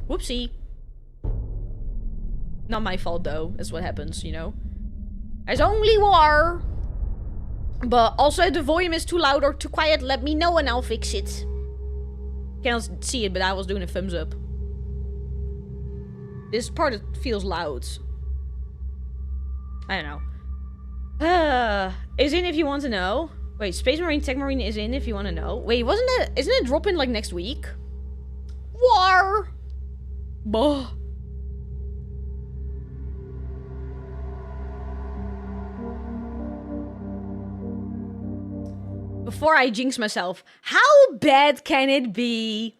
Whoopsie. Not my fault though, that's what happens, you know. There's only war. But also if the volume is too loud or too quiet, let me know and I'll fix it. Cannot see it, but I was doing a thumbs up. This part feels loud. I don't know. Is in if you want to know. Wait, Space Marine, Tech Marine is in if you want to know. Wait, isn't it dropping like next week? War! Boh. Before I jinx myself, how bad can it be?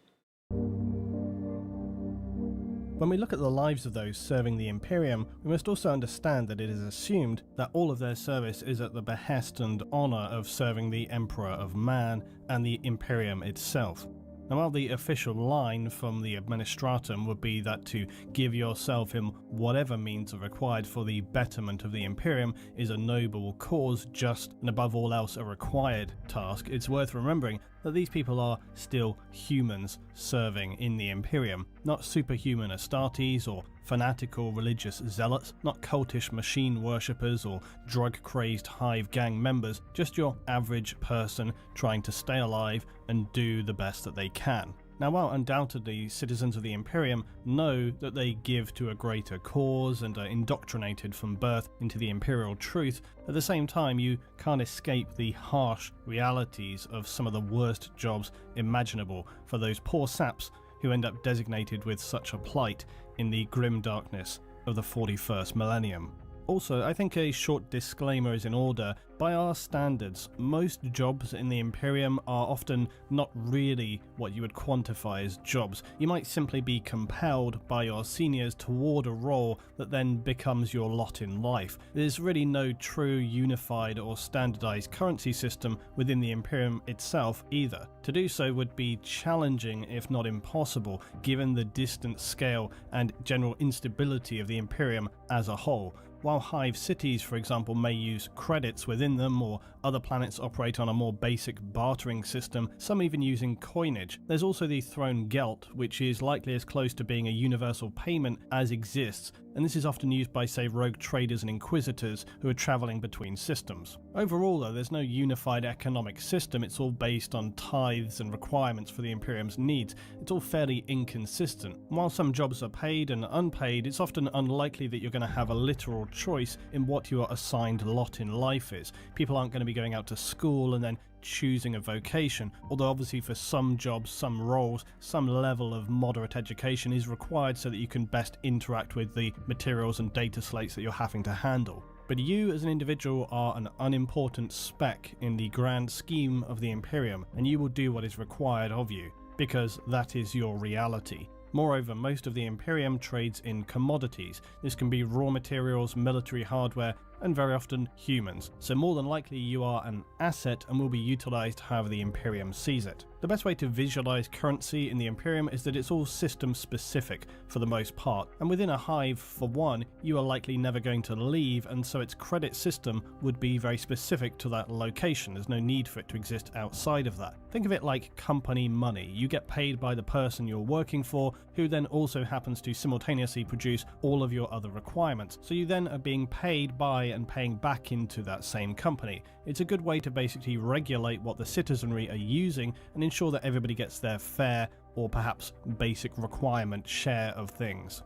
When we look at the lives of those serving the Imperium, we must also understand that it is assumed that all of their service is at the behest and honour of serving the Emperor of Man and the Imperium itself. Now, while the official line from the Administratum would be that to give yourself in whatever means are required for the betterment of the Imperium is a noble cause, just and above all else a required task, it's worth remembering that these people are still humans serving in the Imperium, not superhuman Astartes or fanatical religious zealots, not cultish machine worshippers or drug-crazed hive gang members, just your average person trying to stay alive and do the best that they can. Now, while undoubtedly citizens of the Imperium know that they give to a greater cause and are indoctrinated from birth into the imperial truth, at the same time you can't escape the harsh realities of some of the worst jobs imaginable for those poor saps who end up designated with such a plight in the grim darkness of the 41st millennium. Also, I think a short disclaimer is in order. By our standards, most jobs in the Imperium are often not really what you would quantify as jobs. You might simply be compelled by your seniors toward a role that then becomes your lot in life. There's really no true unified or standardized currency system within the Imperium itself either. To do so would be challenging, if not impossible, given the distant scale and general instability of the Imperium as a whole. While hive cities, for example, may use credits within them, or other planets operate on a more basic bartering system, some even using coinage, there's also the Throne Gelt, which is likely as close to being a universal payment as exists, and this is often used by, say, rogue traders and inquisitors who are travelling between systems. Overall, though, there's no unified economic system. It's all based on tithes and requirements for the Imperium's needs. It's all fairly inconsistent. And while some jobs are paid and unpaid, it's often unlikely that you're going to have a literal choice in what your assigned lot in life is. People aren't going to be going out to school and then choosing a vocation, although obviously for some jobs, some roles, some level of moderate education is required so that you can best interact with the materials and data slates that you're having to handle. But you as an individual are an unimportant speck in the grand scheme of the Imperium, and you will do what is required of you, because that is your reality. Moreover, most of the Imperium trades in commodities. This can be raw materials, military hardware, and very often humans. So more than likely you are an asset and will be utilized however the Imperium sees it. The best way to visualize currency in the Imperium is that it's all system specific for the most part, and within a hive, for one, you are likely never going to leave, and so its credit system would be very specific to that location. There's no need for it to exist outside of that. Think of it like company money. You get paid by the person you're working for, who then also happens to simultaneously produce all of your other requirements. So you then are being paid by and paying back into that same company. It's a good way to basically regulate what the citizenry are using and ensure that everybody gets their fair or perhaps basic requirement share of things.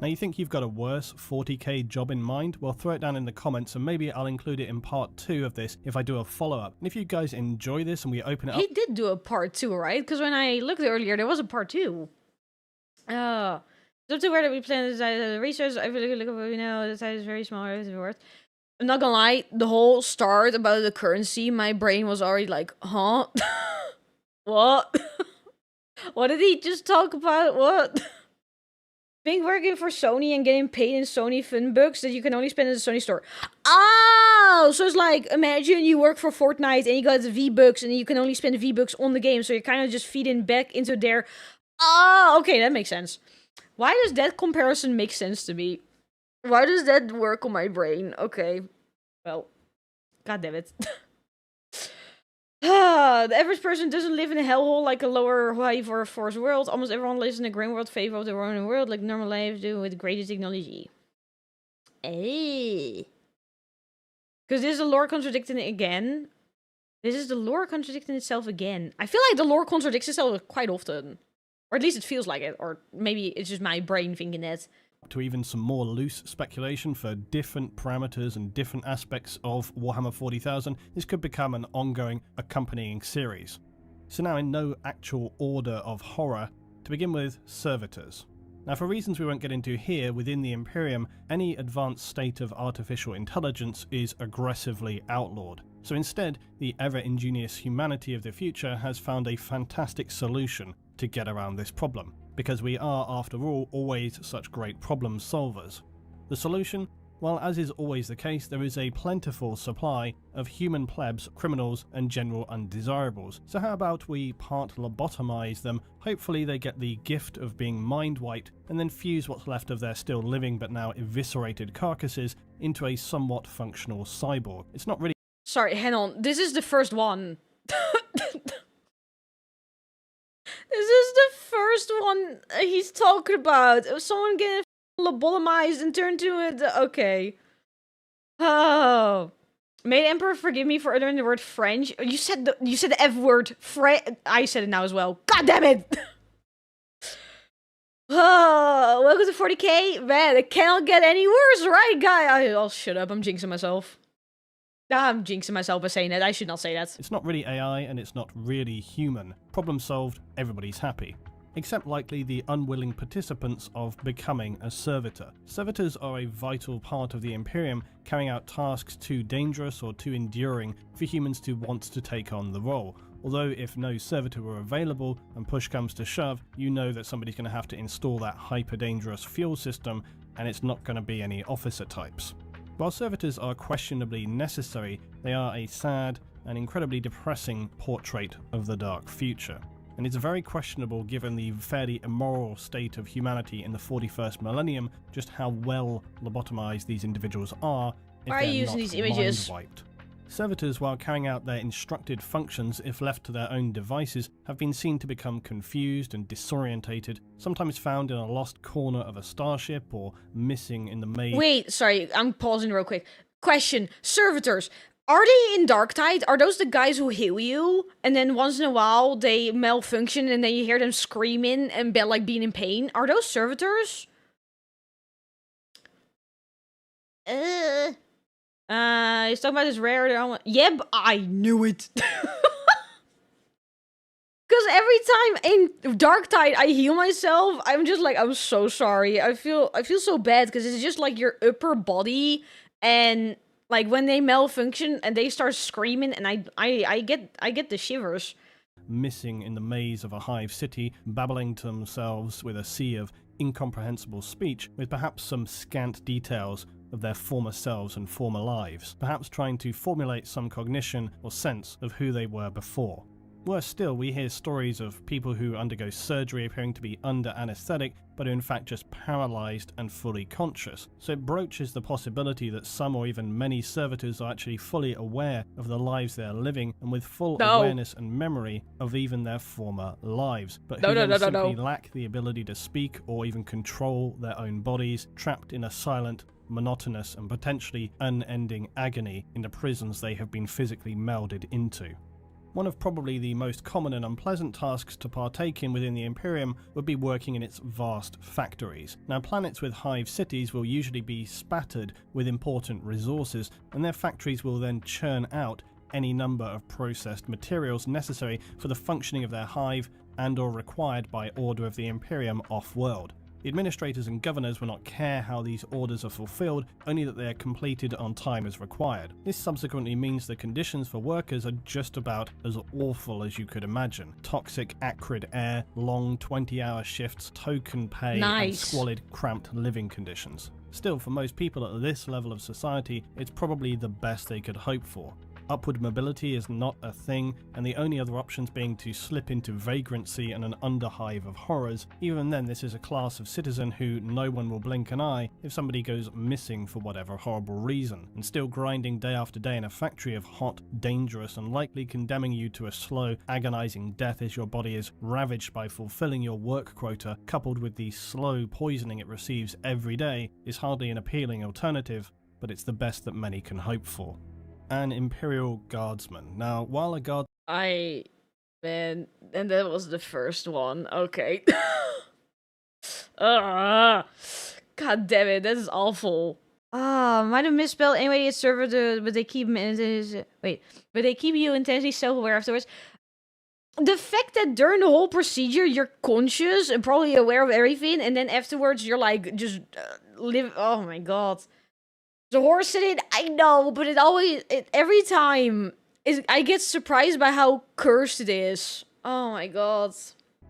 Now, you think you've got a worse 40k job in mind? Well, throw it down in the comments and maybe I'll include it in part 2 of this if I do a follow-up. And if you guys enjoy this and we open it up... He did do a part 2, right? Because when I looked earlier, there was a part 2. Up to where that we plan the research, I really look at what we know, the size is very small, I'm not gonna lie, the whole start about the currency, my brain was already like, huh? What? What did he just talk about? What? Being working for Sony and getting paid in Sony Funbucks that you can only spend in the Sony store. Oh, so it's like, imagine you work for Fortnite and you got V-Bucks and you can only spend V-Bucks on the game, so you're kind of just feeding back into their... Oh, okay, that makes sense. Why does that comparison make sense to me? Why does that work on my brain? Okay. Well, god damn it. The average person doesn't live in a hellhole like a lower hive or a forest world. Almost everyone lives in a green world, favor of the Roman world, like normal lives do with greater technology. Hey. Because this is the lore contradicting it again. This is the lore contradicting itself again. I feel like the lore contradicts itself quite often. Or at least it feels like it. Or maybe it's just my brain thinking that. To even some more loose speculation for different parameters and different aspects of Warhammer 40,000, this could become an ongoing accompanying series. So now in no actual order of horror, to begin with, servitors. Now for reasons we won't get into here, within the Imperium, any advanced state of artificial intelligence is aggressively outlawed. So instead, the ever-ingenious humanity of the future has found a fantastic solution to get around this problem. Because we are, after all, always such great problem solvers. The solution? Well, as is always the case, there is a plentiful supply of human plebs, criminals, and general undesirables. So how about we part lobotomize them, hopefully they get the gift of being mind-wiped, and then fuse what's left of their still living but now eviscerated carcasses into a somewhat functional cyborg. It's not really— Sorry, hang on. This is the first one. This is the first one he's talking about. Someone getting lobotomized and turned to it. Okay. Oh. May the Emperor forgive me for uttering the word French. You said the F word. I said it now as well. God damn it! Oh, welcome to 40k. Man, it cannot get any worse, right, guy? I'll shut up. I'm jinxing myself. I'm jinxing myself by saying that. I should not say that. It's not really AI and it's not really human. Problem solved, everybody's happy. Except likely the unwilling participants of becoming a servitor. Servitors are a vital part of the Imperium, carrying out tasks too dangerous or too enduring for humans to want to take on the role. Although if no servitor were available and push comes to shove, you know that somebody's going to have to install that hyper-dangerous fuel system, and it's not going to be any officer types. While servitors are questionably necessary, they are a sad and incredibly depressing portrait of the dark future. And it's very questionable, given the fairly immoral state of humanity in the 41st millennium, just how well lobotomized these individuals are if Why are you using these images? Mind-wiped. Servitors, while carrying out their instructed functions if left to their own devices, have been seen to become confused and disorientated, sometimes found in a lost corner of a starship or missing in the maze. Wait, sorry, I'm pausing real quick. Question, servitors. Are they in Darktide? Are those the guys who heal you? And then once in a while they malfunction and then you hear them screaming and like being in pain? Are those servitors? He's talking about this rare. Yeah, but I knew it. Because every time in Darktide I heal myself, I'm just like, I'm so sorry. I feel so bad because it's just like your upper body, and like when they malfunction and they start screaming, and I get the shivers. Missing in the maze of a hive city, babbling to themselves with a sea of incomprehensible speech, with perhaps some scant details of their former selves and former lives, perhaps trying to formulate some cognition or sense of who they were before. Worse still, we hear stories of people who undergo surgery appearing to be under anesthetic, but are in fact just paralyzed and fully conscious. So it broaches the possibility that some or even many servitors are actually fully aware of the lives they are living and with full awareness and memory of even their former lives, but who simply lack the ability to speak or even control their own bodies, trapped in a silent, monotonous and potentially unending agony in the prisons they have been physically melded into. One of probably the most common and unpleasant tasks to partake in within the Imperium would be working in its vast factories. Now, planets with hive cities will usually be spattered with important resources, and their factories will then churn out any number of processed materials necessary for the functioning of their hive and or required by order of the Imperium off-world. The administrators and governors will not care how these orders are fulfilled, only that they are completed on time as required. This subsequently means the conditions for workers are just about as awful as you could imagine. Toxic, acrid air, long 20-hour shifts, token pay, and squalid, cramped living conditions. Still, for most people at this level of society, it's probably the best they could hope for. Upward mobility is not a thing, and the only other options being to slip into vagrancy and an underhive of horrors. Even then, this is a class of citizen who no one will blink an eye if somebody goes missing for whatever horrible reason, and still grinding day after day in a factory of hot, dangerous, and likely condemning you to a slow, agonizing death as your body is ravaged by fulfilling your work quota, coupled with the slow poisoning it receives every day, is hardly an appealing alternative, but it's the best that many can hope for. An Imperial Guardsman. Now, while a guard... Man, and that was the first one. Okay. God damn it, that is awful. Might have misspelled. Anyway, it's server, but they keep but they keep you intensely self-aware afterwards. The fact that during the whole procedure you're conscious and probably aware of everything, and then afterwards you're like just live. Oh my god, the horse in it. I know, but every time I get surprised by how cursed it is. Oh my god.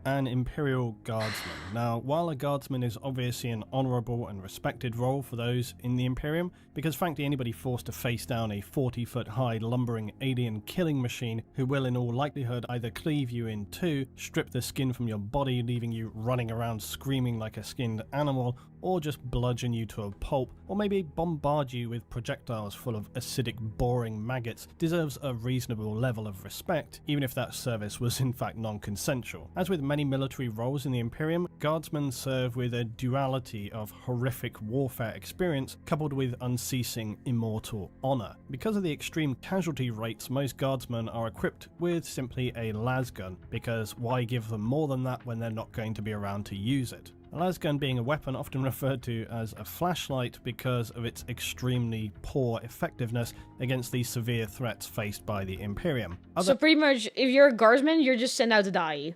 An Imperial Guardsman. Now, while a guardsman is obviously an honourable and respected role for those in the Imperium, because frankly anybody forced to face down a 40-foot-high lumbering alien killing machine who will in all likelihood either cleave you in two, strip the skin from your body leaving you running around screaming like a skinned animal, or just bludgeon you to a pulp, or maybe bombard you with projectiles full of acidic, boring maggots, deserves a reasonable level of respect, even if that service was in fact non-consensual. As with many military roles in the Imperium, guardsmen serve with a duality of horrific warfare experience coupled with unceasing immortal honour. Because of the extreme casualty rates, most guardsmen are equipped with simply a lasgun, because why give them more than that when they're not going to be around to use it? A lasgun being a weapon often referred to as a flashlight because of its extremely poor effectiveness against the severe threats faced by the Imperium. So pretty much, if you're a guardsman, you're just sent out to die.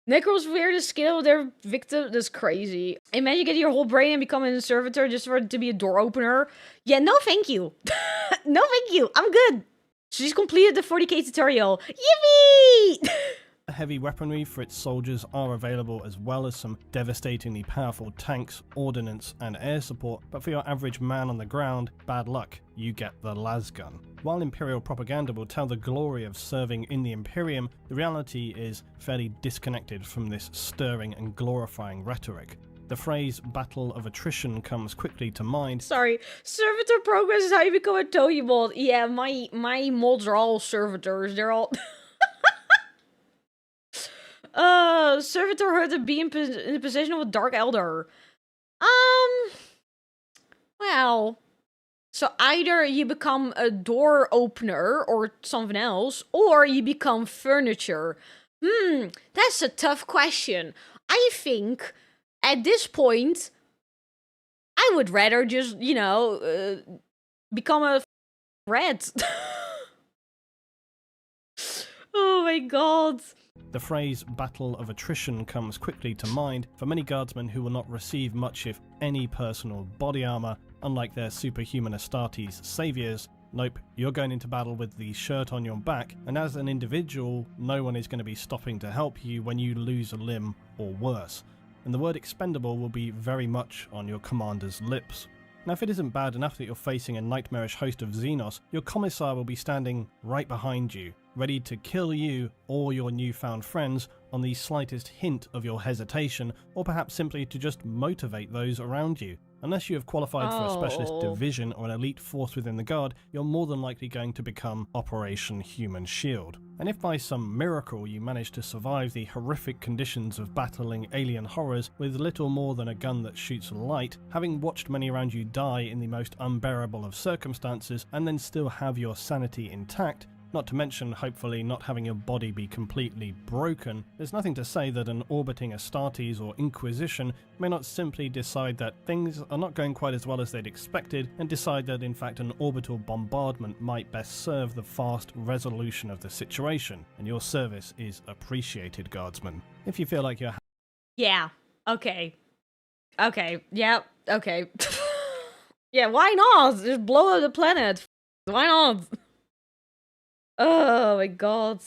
Necros wear the skill of their victim. That's crazy. Imagine getting your whole brain and becoming a servitor just for it to be a door opener. Yeah, no thank you. No thank you. I'm good. She's completed the 40k tutorial. Yippee! Heavy weaponry for its soldiers are available, as well as some devastatingly powerful tanks, ordnance and air support, but for your average man on the ground, bad luck, you get the lasgun. While Imperial propaganda will tell the glory of serving in the Imperium, the reality is fairly disconnected from this stirring and glorifying rhetoric. The phrase battle of attrition comes quickly to mind. Sorry, servitor progress is how you become a Toei mod. Yeah, my mods are all servitors, they're all... servitor to be in the position of a Dark Elder. Well, so either you become a door opener or something else, or you become furniture. That's a tough question. I think, at this point, I would rather just, become a rat. Oh my god. The phrase battle of attrition comes quickly to mind for many guardsmen who will not receive much if any personal body armor, unlike their superhuman Astartes saviors. Nope, you're going into battle with the shirt on your back, and as an individual, no one is going to be stopping to help you when you lose a limb or worse, and the word expendable will be very much on your commander's lips. Now, if it isn't bad enough that you're facing a nightmarish host of Xenos, your commissar will be standing right behind you, ready to kill you or your newfound friends on the slightest hint of your hesitation, or perhaps simply to just motivate those around you. Unless you have qualified for a specialist division or an elite force within the Guard, you're more than likely going to become Operation Human Shield. And if by some miracle you manage to survive the horrific conditions of battling alien horrors with little more than a gun that shoots light, having watched many around you die in the most unbearable of circumstances, and then still have your sanity intact, not to mention hopefully not having your body be completely broken, there's nothing to say that an orbiting Astartes or Inquisition may not simply decide that things are not going quite as well as they'd expected, and decide that in fact an orbital bombardment might best serve the fast resolution of the situation, and your service is appreciated, Guardsman. If you feel like you're... Yeah, okay. Okay, yeah, okay. Yeah, why not? Just blow up the planet. Why not? Oh my god.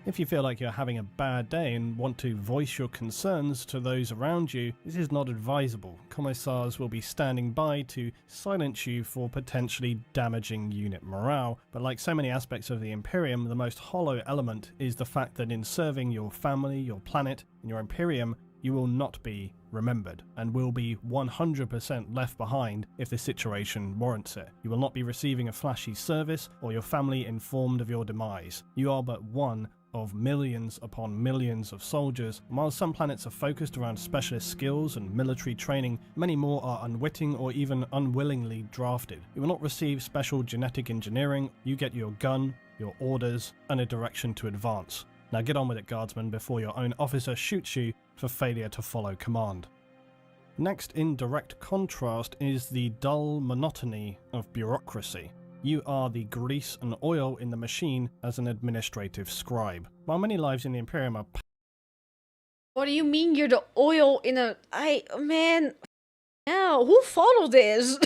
If you feel like you're having a bad day and want to voice your concerns to those around you, this is not advisable. Commissars will be standing by to silence you for potentially damaging unit morale, but like so many aspects of the Imperium, the most hollow element is the fact that in serving your family, your planet, and your Imperium, you will not be remembered and will be 100% left behind if the situation warrants it. You will not be receiving a flashy service or your family informed of your demise. You are but one of millions upon millions of soldiers, and while some planets are focused around specialist skills and military training, many more are unwitting or even unwillingly drafted. You will not receive special genetic engineering, you get your gun, your orders, and a direction to advance. Now get on with it, guardsmen, before your own officer shoots you for failure to follow command. Next in direct contrast is the dull monotony of bureaucracy. You are the grease and oil in the machine as an administrative scribe. While many lives in the Imperium are... What do you mean you're the oil in a... Man... Now, who followed this?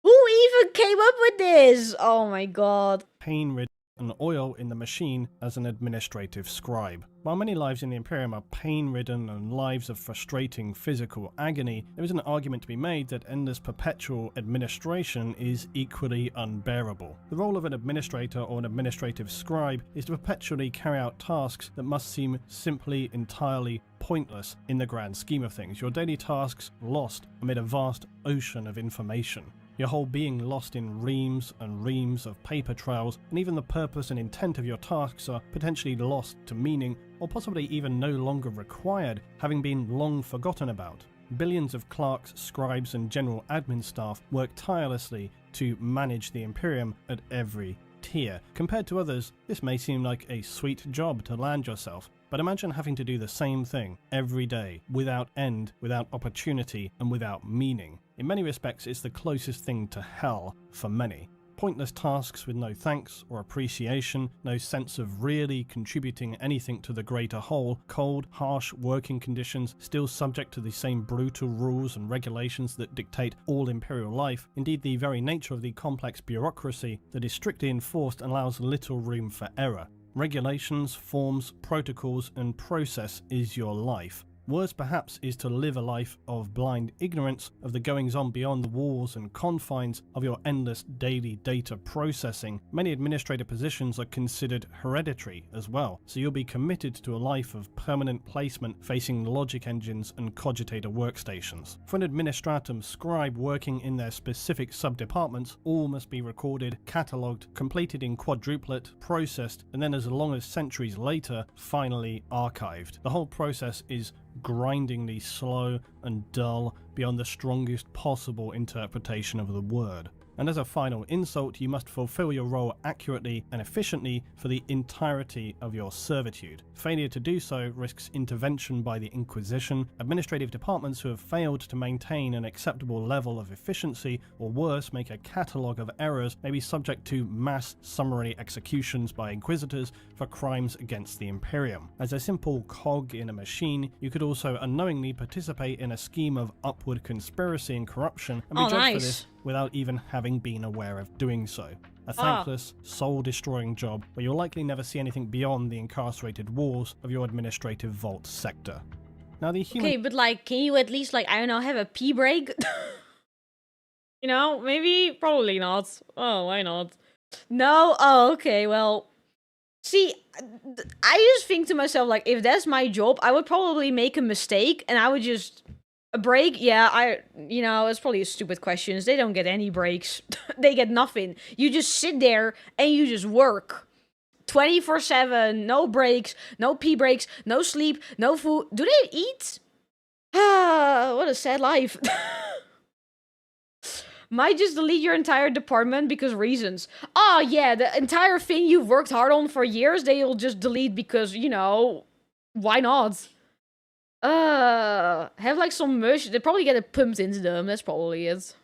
Who even came up with this? Oh my god. pain-ridden and oil in the machine as an administrative scribe. While many lives in the Imperium are pain-ridden and lives of frustrating physical agony, there is an argument to be made that endless perpetual administration is equally unbearable. The role of an administrator or an administrative scribe is to perpetually carry out tasks that must seem simply entirely pointless in the grand scheme of things, your daily tasks lost amid a vast ocean of information. Your whole being lost in reams and reams of paper trails, and even the purpose and intent of your tasks are potentially lost to meaning, or possibly even no longer required, having been long forgotten about. Billions of clerks, scribes, and general admin staff work tirelessly to manage the Imperium at every tier. Compared to others, this may seem like a sweet job to land yourself, but imagine having to do the same thing every day, without end, without opportunity, and without meaning. In many respects, it's the closest thing to hell for many. Pointless tasks with no thanks or appreciation, no sense of really contributing anything to the greater whole, cold, harsh working conditions, still subject to the same brutal rules and regulations that dictate all Imperial life. Indeed, the very nature of the complex bureaucracy that is strictly enforced allows little room for error. Regulations, forms, protocols, and process is your life. Worse perhaps is to live a life of blind ignorance of the goings-on beyond the walls and confines of your endless daily data processing. Many administrative positions are considered hereditary as well, so you'll be committed to a life of permanent placement facing logic engines and cogitator workstations. For an administratum scribe working in their specific sub-departments, all must be recorded, catalogued, completed in quadruplet, processed, and then as long as centuries later, finally archived. The whole process is grindingly slow and dull beyond the strongest possible interpretation of the word. And as a final insult, you must fulfill your role accurately and efficiently for the entirety of your servitude. Failure to do so risks intervention by the Inquisition. Administrative departments who have failed to maintain an acceptable level of efficiency, or worse, make a catalogue of errors, may be subject to mass summary executions by Inquisitors for crimes against the Imperium. As a simple cog in a machine, you could also unknowingly participate in a scheme of upward conspiracy and corruption and be judged for this without even having been aware of doing so. A thankless, soul-destroying job where you'll likely never see anything beyond the incarcerated walls of your administrative vault sector. Now the human... Okay, but like, can you at least, like, I don't know, have a pee break? You know, maybe, probably not. Oh, why not? No? Oh, okay, well... See, I just think to myself, like, if that's my job, I would probably make a mistake, and I would just... A break? Yeah, you know, it's probably a stupid question. They don't get any breaks. They get nothing. You just sit there and you just work. 24/7, no breaks, no pee breaks, no sleep, no food. Do they eat? Ah, what a sad life. Might just delete your entire department because reasons. Oh yeah, the entire thing you've worked hard on for years, they'll just delete because, you know, why not? Have like some mush. They probably get it pumped into them. That's probably it.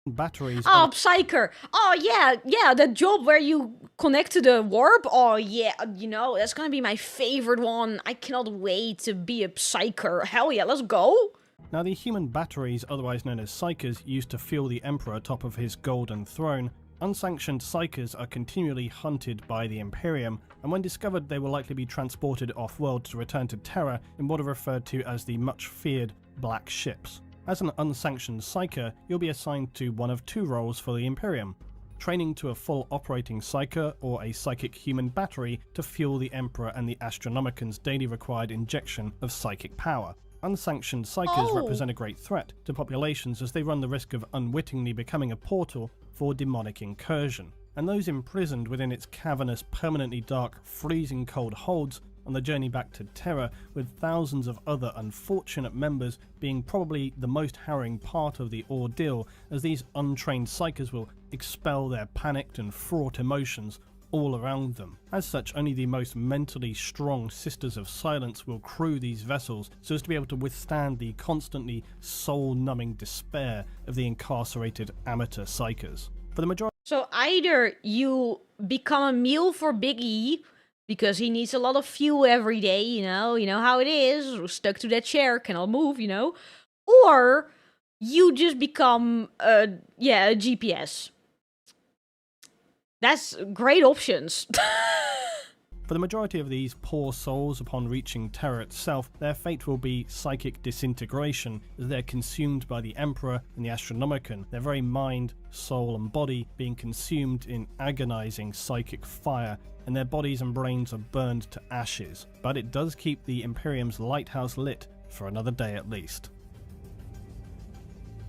Batteries. Oh, Psyker. Oh, yeah, that job where you connect to the warp. Oh, yeah, you know, that's gonna be my favorite one. I cannot wait to be a Psyker. Hell yeah, let's go. Now the human batteries, otherwise known as Psykers, used to fuel the Emperor atop of his golden throne, Unsanctioned psychers are continually hunted by the Imperium, and when discovered they will likely be transported off-world to return to Terra in what are referred to as the much-feared Black Ships. As an unsanctioned psyker, you'll be assigned to one of two roles for the Imperium: training to a full operating psyker or a psychic human battery to fuel the Emperor and the Astronomican's daily required injection of psychic power. Unsanctioned psykers represent a great threat to populations as they run the risk of unwittingly becoming a portal for demonic incursion, and those imprisoned within its cavernous, permanently dark, freezing cold holds on the journey back to Terra, with thousands of other unfortunate members being probably the most harrowing part of the ordeal, as these untrained psykers will expel their panicked and fraught emotions all around them. As such, only the most mentally strong Sisters of Silence will crew these vessels so as to be able to withstand the constantly soul-numbing despair of the incarcerated amateur psykers. For the majority, So either you become a meal for Big E, because he needs a lot of fuel every day, you know how it is, stuck to that chair, cannot move, or you just become a GPS. That's great options. For the majority of these poor souls, upon reaching Terra itself, their fate will be psychic disintegration, as they're consumed by the Emperor and the Astronomican, their very mind, soul and body being consumed in agonizing psychic fire, and their bodies and brains are burned to ashes. But it does keep the Imperium's lighthouse lit for another day at least.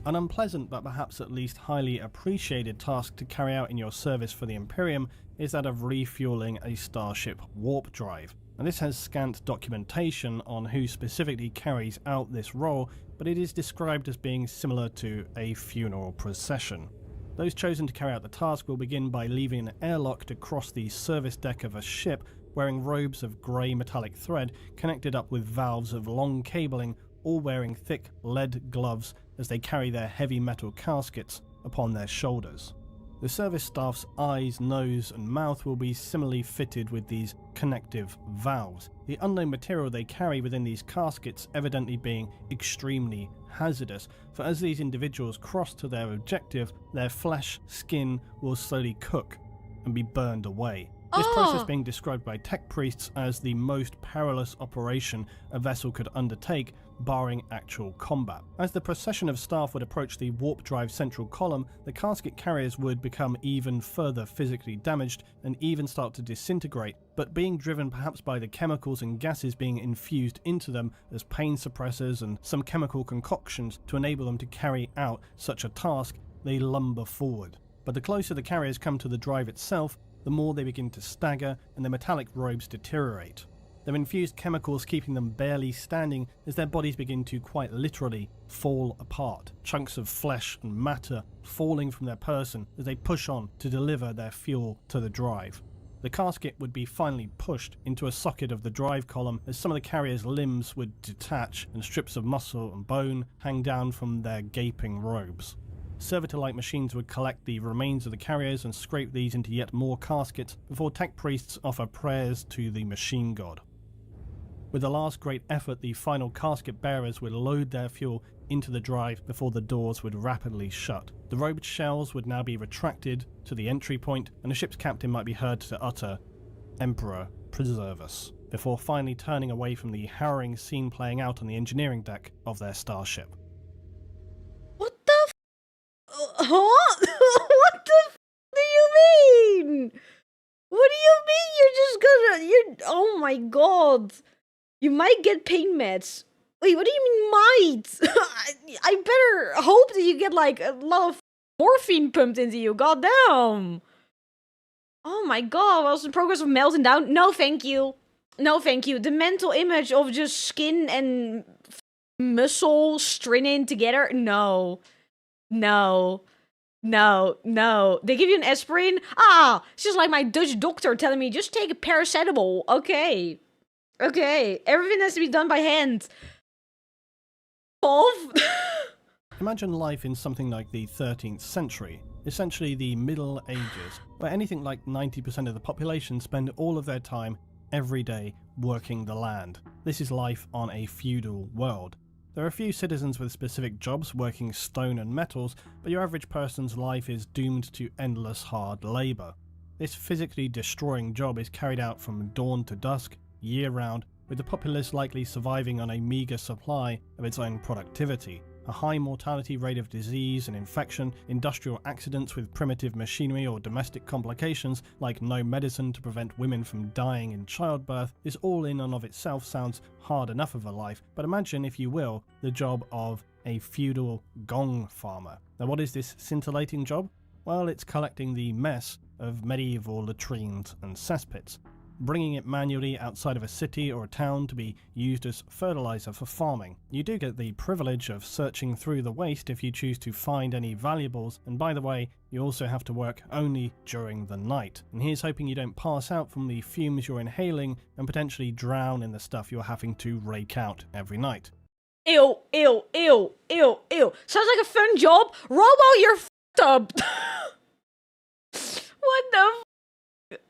An unpleasant but perhaps at least highly appreciated task to carry out in your service for the Imperium is that of refueling a starship warp drive. And this has scant documentation on who specifically carries out this role, but it is described as being similar to a funeral procession. Those chosen to carry out the task will begin by leaving an airlock to cross the service deck of a ship, wearing robes of grey metallic thread connected up with valves of long cabling, all wearing thick lead gloves as they carry their heavy metal caskets upon their shoulders. The service staff's eyes, nose and mouth will be similarly fitted with these connective valves, the unknown material they carry within these caskets evidently being extremely hazardous, for as these individuals cross to their objective, their flesh, skin will slowly cook and be burned away. This process being described by tech priests as the most perilous operation a vessel could undertake, barring actual combat. As the procession of staff would approach the warp drive central column, the casket carriers would become even further physically damaged and even start to disintegrate, but being driven perhaps by the chemicals and gases being infused into them as pain suppressors and some chemical concoctions to enable them to carry out such a task, they lumber forward. But the closer the carriers come to the drive itself, the more they begin to stagger and their metallic robes deteriorate. Their infused chemicals keeping them barely standing as their bodies begin to quite literally fall apart, chunks of flesh and matter falling from their person as they push on to deliver their fuel to the drive. The casket would be finally pushed into a socket of the drive column as some of the carrier's limbs would detach and strips of muscle and bone hang down from their gaping robes. Servitor-like machines would collect the remains of the carriers and scrape these into yet more caskets before tech priests offer prayers to the machine god. With the last great effort, the final casket bearers would load their fuel into the drive before the doors would rapidly shut. The robed shells would now be retracted to the entry point, and the ship's captain might be heard to utter, "Emperor, preserve us," before finally turning away from the harrowing scene playing out on the engineering deck of their starship. What the huh? What the do you mean? What do you mean you're oh my god. You might get pain meds. Wait, what do you mean might? I better hope that you get like a lot of morphine pumped into you. God damn. Oh my god, was the progress of melting down? No, thank you. No, thank you. The mental image of just skin and muscle stringing together? No. No. No, no. They give you an aspirin? Ah, it's just like my Dutch doctor telling me, just take a paracetamol. Okay. Okay. Everything has to be done by hand. Imagine life in something like the 13th century, essentially the Middle Ages, where anything like 90% of the population spend all of their time every day working the land. This is life on a feudal world. There are a few citizens with specific jobs working stone and metals, but your average person's life is doomed to endless hard labour. This physically destroying job is carried out from dawn to dusk, year-round, with the populace likely surviving on a meagre supply of its own productivity. A high mortality rate of disease and infection, industrial accidents with primitive machinery or domestic complications like no medicine to prevent women from dying in childbirth, this all in and of itself sounds hard enough of a life, but imagine, if you will, the job of a feudal gong farmer. Now what is this scintillating job? Well, it's collecting the mess of medieval latrines and cesspits, bringing it manually outside of a city or a town to be used as fertilizer for farming. You do get the privilege of searching through the waste if you choose to find any valuables, and by the way, you also have to work only during the night. And here's hoping you don't pass out from the fumes you're inhaling and potentially drown in the stuff you're having to rake out every night. Ew, ew, ew, ew, ew. Sounds like a fun job. Robo, you're f***ed up. What the f***?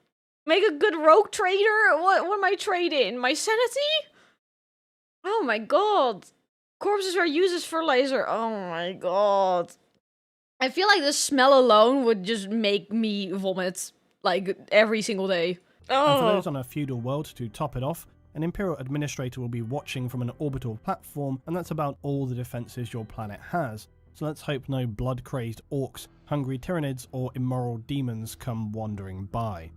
Make a good rogue trader? What am I trading? My sanity? Oh my god. Corpses are used as fertilizer. Oh my god. I feel like the smell alone would just make me vomit, like, every single day. Oh. And for those on a feudal world, to top it off, an Imperial Administrator will be watching from an orbital platform, and that's about all the defenses your planet has. So let's hope no blood-crazed orcs, hungry tyrannids, or immoral demons come wandering by.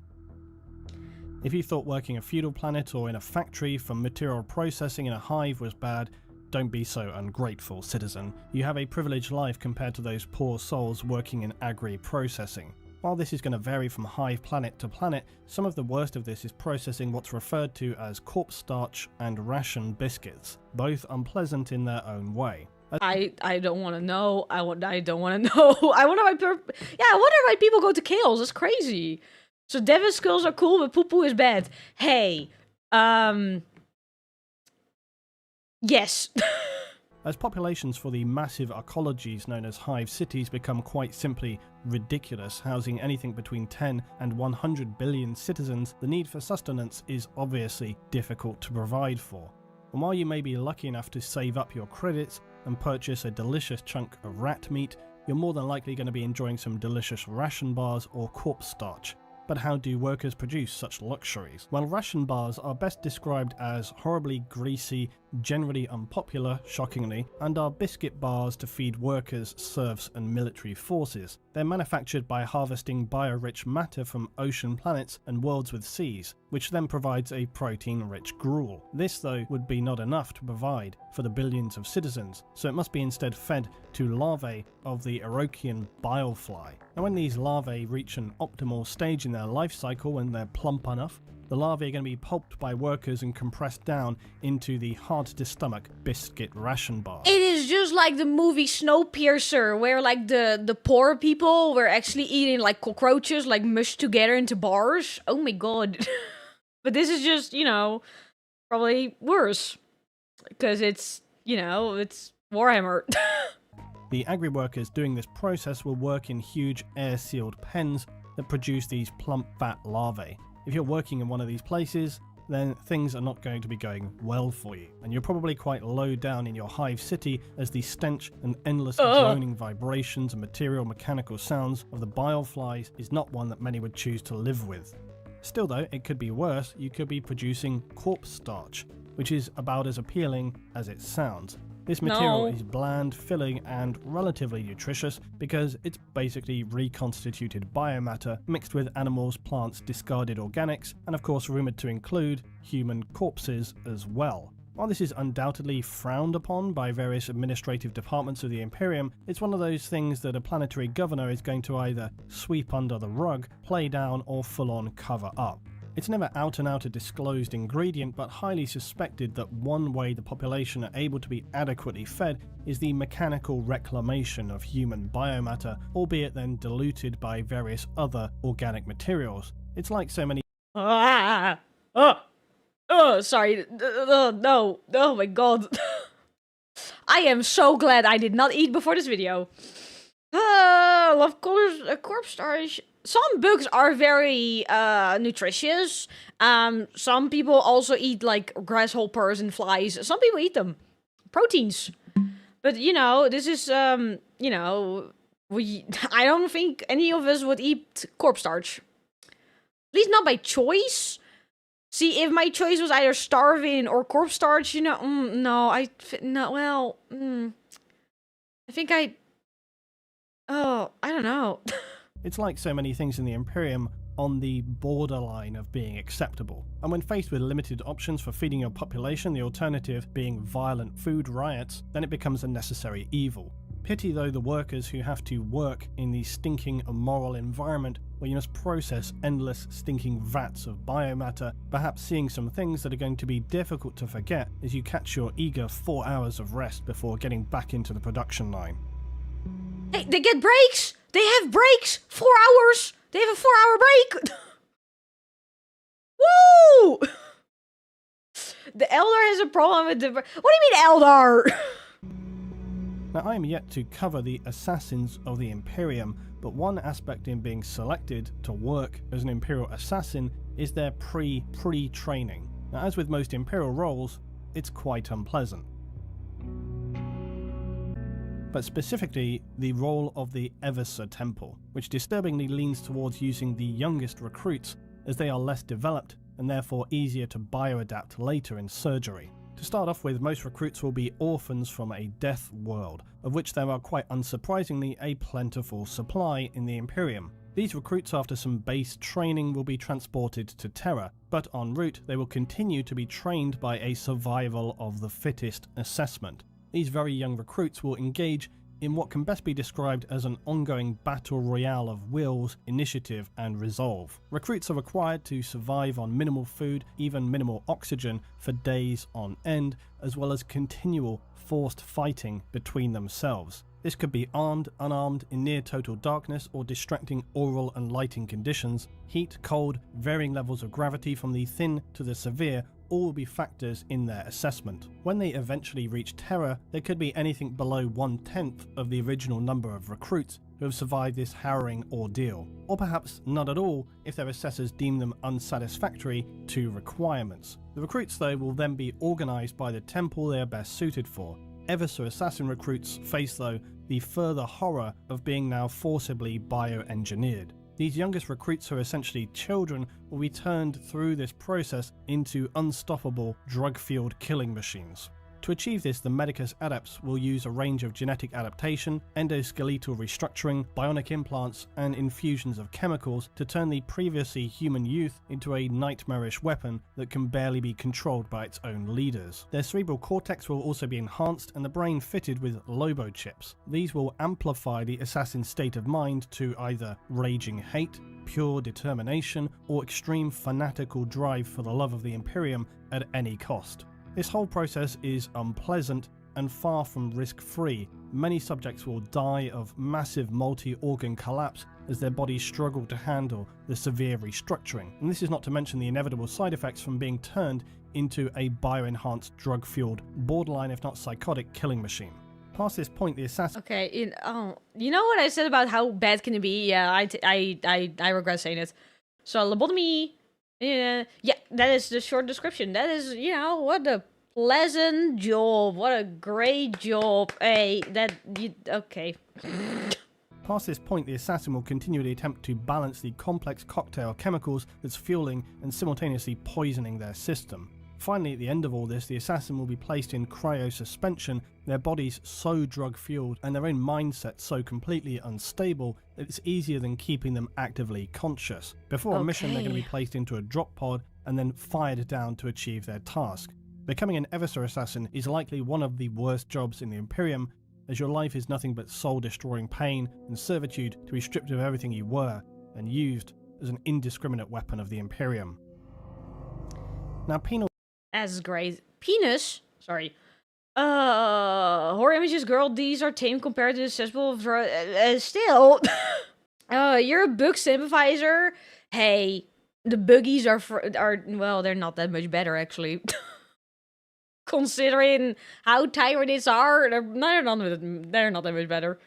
If you thought working a feudal planet or in a factory for material processing in a hive was bad, don't be so ungrateful, citizen. You have a privileged life compared to those poor souls working in agri-processing. While this is going to vary from hive planet to planet, some of the worst of this is processing what's referred to as corpse starch and ration biscuits, both unpleasant in their own way. I don't want to know. I don't want to know. I wonder why people go to Chaos. It's crazy. So Devil's skulls are cool, but poo-poo is bad. Hey, yes. As populations for the massive ecologies known as hive cities become quite simply ridiculous, housing anything between 10 and 100 billion citizens, the need for sustenance is obviously difficult to provide for. And while you may be lucky enough to save up your credits and purchase a delicious chunk of rat meat, you're more than likely going to be enjoying some delicious ration bars or corpse starch. But how do workers produce such luxuries? Well, ration bars are best described as horribly greasy, generally unpopular, shockingly, and are biscuit bars to feed workers, serfs, and military forces. They're manufactured by harvesting bio-rich matter from ocean planets and worlds with seas, which then provides a protein-rich gruel. This, though, would be not enough to provide for the billions of citizens, so it must be instead fed to larvae of the Orochian bilefly. And when these larvae reach an optimal stage in their life cycle, when they're plump enough, the larvae are going to be pulped by workers and compressed down into the hard-to-stomach biscuit ration bar. It is just like the movie Snowpiercer, where like the poor people were actually eating like cockroaches, like mushed together into bars. Oh my god. But this is just, you know, probably worse. Because it's, you know, it's Warhammer. The agri-workers doing this process will work in huge air-sealed pens that produce these plump fat larvae. If you're working in one of these places, then things are not going to be going well for you, and you're probably quite low down in your hive city as the stench and endless droning vibrations and material mechanical sounds of the bileflies is not one that many would choose to live with. Still though, it could be worse. You could be producing corpse starch, which is about as appealing as it sounds. This material is bland, filling, and relatively nutritious because it's basically reconstituted biomatter mixed with animals, plants, discarded organics, and of course rumoured to include human corpses as well. While this is undoubtedly frowned upon by various administrative departments of the Imperium, it's one of those things that a planetary governor is going to either sweep under the rug, play down, or full-on cover up. It's never out and out a disclosed ingredient, but highly suspected that one way the population are able to be adequately fed is the mechanical reclamation of human biomatter, albeit then diluted by various other organic materials. It's like so many sorry. No. Oh my god. I am so glad I did not eat before this video. Love colors, corpse starch. Some bugs are very nutritious. Some people also eat like grasshoppers and flies. Some people eat them. proteins. But you know, this is you know, I don't think any of us would eat corpse starch. At least not by choice. See, if my choice was either starving or corpse starch, you know, no, I think I don't know. It's like so many things in the Imperium, on the borderline of being acceptable. And when faced with limited options for feeding your population, the alternative being violent food riots, then it becomes a necessary evil. Pity though the workers who have to work in the stinking immoral environment where you must process endless stinking vats of biomatter, perhaps seeing some things that are going to be difficult to forget as you catch your eager 4 hours of rest before getting back into the production line. Hey, they get breaks! They have breaks! 4 hours! They have a 4-hour break! Woo! The Elder has a problem with the... What do you mean, Elder? Now, I am yet to cover the assassins of the Imperium, but one aspect in being selected to work as an Imperial assassin is their pre-training. Now, as with most Imperial roles, it's quite unpleasant. But specifically, the role of the Eversa Temple, which disturbingly leans towards using the youngest recruits as they are less developed and therefore easier to bioadapt later in surgery. To start off with, most recruits will be orphans from a death world, of which there are quite unsurprisingly a plentiful supply in the Imperium. These recruits, after some base training, will be transported to Terra, but en route they will continue to be trained by a survival of the fittest assessment. These very young recruits will engage in what can best be described as an ongoing battle royale of wills, initiative, and resolve. Recruits are required to survive on minimal food, even minimal oxygen, for days on end, as well as continual forced fighting between themselves. This could be armed, unarmed, in near total darkness, or distracting aural and lighting conditions. Heat, cold, varying levels of gravity from the thin to the severe all will be factors in their assessment. When they eventually reach Terra, there could be anything below 1/10 of the original number of recruits who have survived this harrowing ordeal, or perhaps not at all if their assessors deem them unsatisfactory to requirements. The recruits though will then be organised by the temple they are best suited for. Eversa assassin recruits face though the further horror of being now forcibly bioengineered. These youngest recruits, who are essentially children, will be turned through this process into unstoppable drug-fueled killing machines. To achieve this, the Medicus adepts will use a range of genetic adaptation, endoskeletal restructuring, bionic implants, and infusions of chemicals to turn the previously human youth into a nightmarish weapon that can barely be controlled by its own leaders. Their cerebral cortex will also be enhanced and the brain fitted with Lobo chips. These will amplify the assassin's state of mind to either raging hate, pure determination, or extreme fanatical drive for the love of the Imperium at any cost. This whole process is unpleasant and far from risk-free. Many subjects will die of massive multi-organ collapse as their bodies struggle to handle the severe restructuring. And this is not to mention the inevitable side effects from being turned into a bio-enhanced, drug-fueled, borderline if not psychotic killing machine. Past this point, the assassin... Okay, you know what I said about how bad can it be? Yeah, I regret saying it. So, lobotomy... Yeah, that is the short description. That is, you know, what a pleasant job. What a great job. Hey, okay. Past this point, the assassin will continually attempt to balance the complex cocktail of chemicals that's fueling and simultaneously poisoning their system. Finally, at the end of all this, the assassin will be placed in cryosuspension, their bodies so drug-fueled and their own mindset so completely unstable that it's easier than keeping them actively conscious. Before a mission, they're going to be placed into a drop pod and then fired down to achieve their task. Becoming an Eversa assassin is likely one of the worst jobs in the Imperium, as your life is nothing but soul-destroying pain and servitude to be stripped of everything you were and used as an indiscriminate weapon of the Imperium. Now, penal... That's great. Penis? Sorry. Horror images, girl, these are tame compared to the cesspool of... still. You're a bug sympathizer? Hey, the buggies are... Well, they're not that much better, actually. Considering how tyranids are, they're not that much better.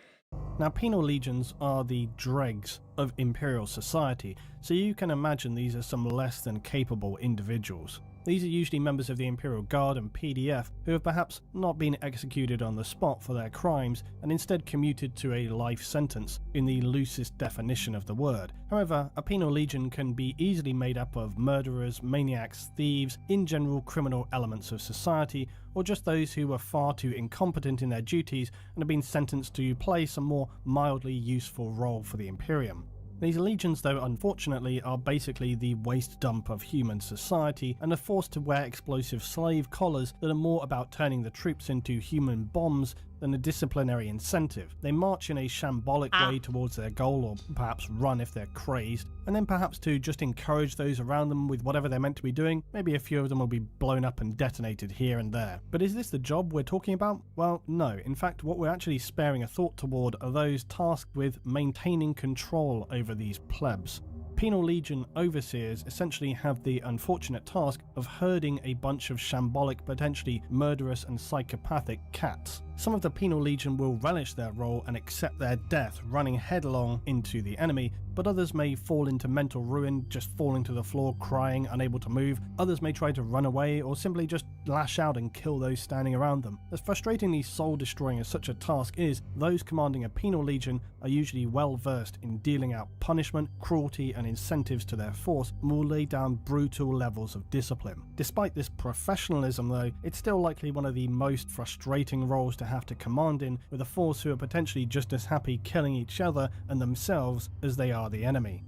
Now, penal legions are the dregs of Imperial society, so you can imagine these are some less than capable individuals. These are usually members of the Imperial Guard and PDF who have perhaps not been executed on the spot for their crimes and instead commuted to a life sentence in the loosest definition of the word. However, a penal legion can be easily made up of murderers, maniacs, thieves, in general criminal elements of society, or just those who were far too incompetent in their duties and have been sentenced to play some more mildly useful role for the Imperium. These legions, though, unfortunately, are basically the waste dump of human society and are forced to wear explosive slave collars that are more about turning the troops into human bombs than a disciplinary incentive. They march in a shambolic way towards their goal, or perhaps run if they're crazed, and then perhaps to just encourage those around them with whatever they're meant to be doing. Maybe a few of them will be blown up and detonated here and there. But is this the job we're talking about? Well, no. In fact, what we're actually sparing a thought toward are those tasked with maintaining control over these plebs. Penal Legion overseers essentially have the unfortunate task of herding a bunch of shambolic, potentially murderous and psychopathic cats. Some of the Penal Legion will relish their role and accept their death running headlong into the enemy, but others may fall into mental ruin, just falling to the floor crying, unable to move. Others may try to run away or simply just lash out and kill those standing around them. As frustratingly soul-destroying as such a task is, those commanding a Penal Legion are usually well versed in dealing out punishment, cruelty and incentives to their force, and will lay down brutal levels of discipline. Despite this professionalism though, it's still likely one of the most frustrating roles to have to command in, with a force who are potentially just as happy killing each other and themselves as they are the enemy.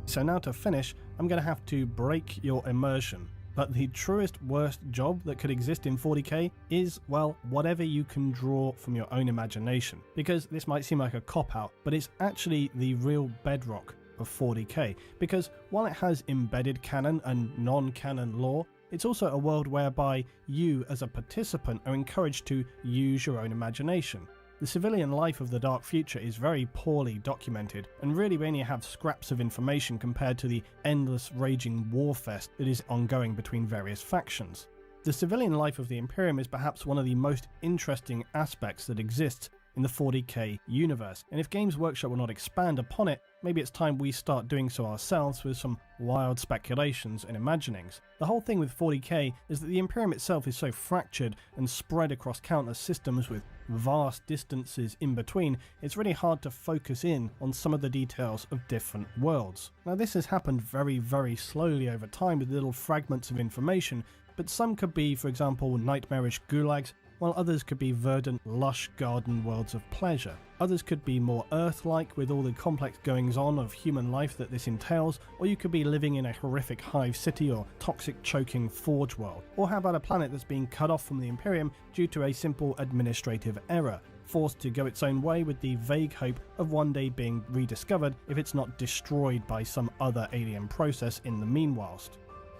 So now to finish, I'm going to have to break your immersion. But the truest worst job that could exist in 40k is, well, whatever you can draw from your own imagination. Because this might seem like a cop-out, but it's actually the real bedrock of 40k. Because while it has embedded canon and non-canon lore, it's also a world whereby you, as a participant, are encouraged to use your own imagination. The civilian life of the Dark Future is very poorly documented, and really we only have scraps of information compared to the endless raging warfest that is ongoing between various factions. The civilian life of the Imperium is perhaps one of the most interesting aspects that exists in the 40k universe, and if Games Workshop will not expand upon it, maybe it's time we start doing so ourselves with some wild speculations and imaginings. The whole thing with 40k is that the Imperium itself is so fractured and spread across countless systems with vast distances in between, it's really hard to focus in on some of the details of different worlds. Now this has happened very slowly over time with little fragments of information, but some could be, for example, nightmarish gulags, while others could be verdant, lush garden worlds of pleasure. Others could be more Earth-like with all the complex goings-on of human life that this entails, or you could be living in a horrific hive city or toxic choking forge world. Or how about a planet that's being cut off from the Imperium due to a simple administrative error, forced to go its own way with the vague hope of one day being rediscovered if it's not destroyed by some other alien process in the meanwhilest.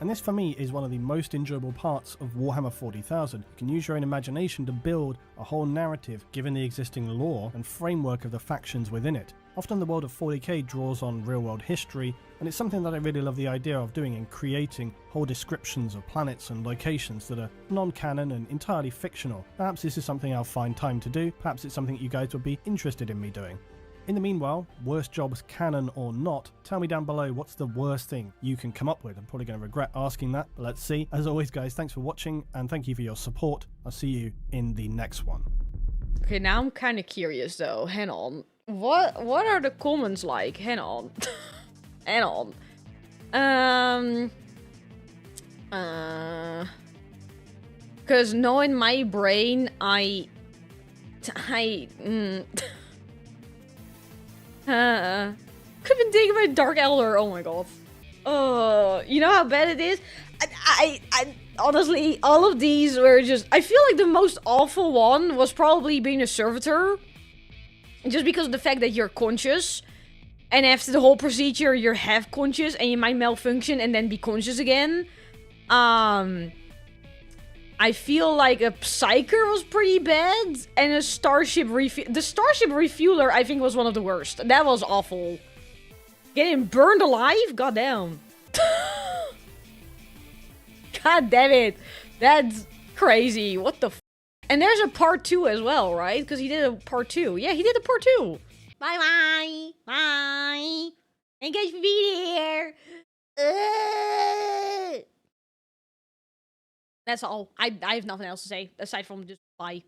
And this for me is one of the most enjoyable parts of Warhammer 40,000. You can use your own imagination to build a whole narrative given the existing lore and framework of the factions within it. Often the world of 40k draws on real world history, and it's something that I really love the idea of doing in creating whole descriptions of planets and locations that are non-canon and entirely fictional. Perhaps this is something I'll find time to do, perhaps it's something you guys would be interested in me doing. In the meanwhile, worst jobs canon or not, tell me down below what's the worst thing you can come up with. I'm probably going to regret asking that, but let's see. As always guys, thanks for watching and thank you for your support. I'll see you in the next one. Okay, now I'm kind of curious though. Hang on. What are the comments like? Hang on. Hang on. Cause knowing my brain, could have been thinking about Dark Elder. Oh my god. You know how bad it is? I honestly, all of these were just... I feel like the most awful one was probably being a servitor. Just because of the fact that you're conscious. And after the whole procedure, you're half conscious and you might malfunction and then be conscious again. I feel like a Psyker was pretty bad, and a Starship the Starship Refueler, I think, was one of the worst. That was awful. Getting burned alive? God damn. God damn it. That's crazy. What the f? And there's a part 2 as well, right? Because he did a part 2. Yeah, he did a part 2. Bye-bye. Bye. Thank you guys for being here. That's all. I have nothing else to say aside from just bye.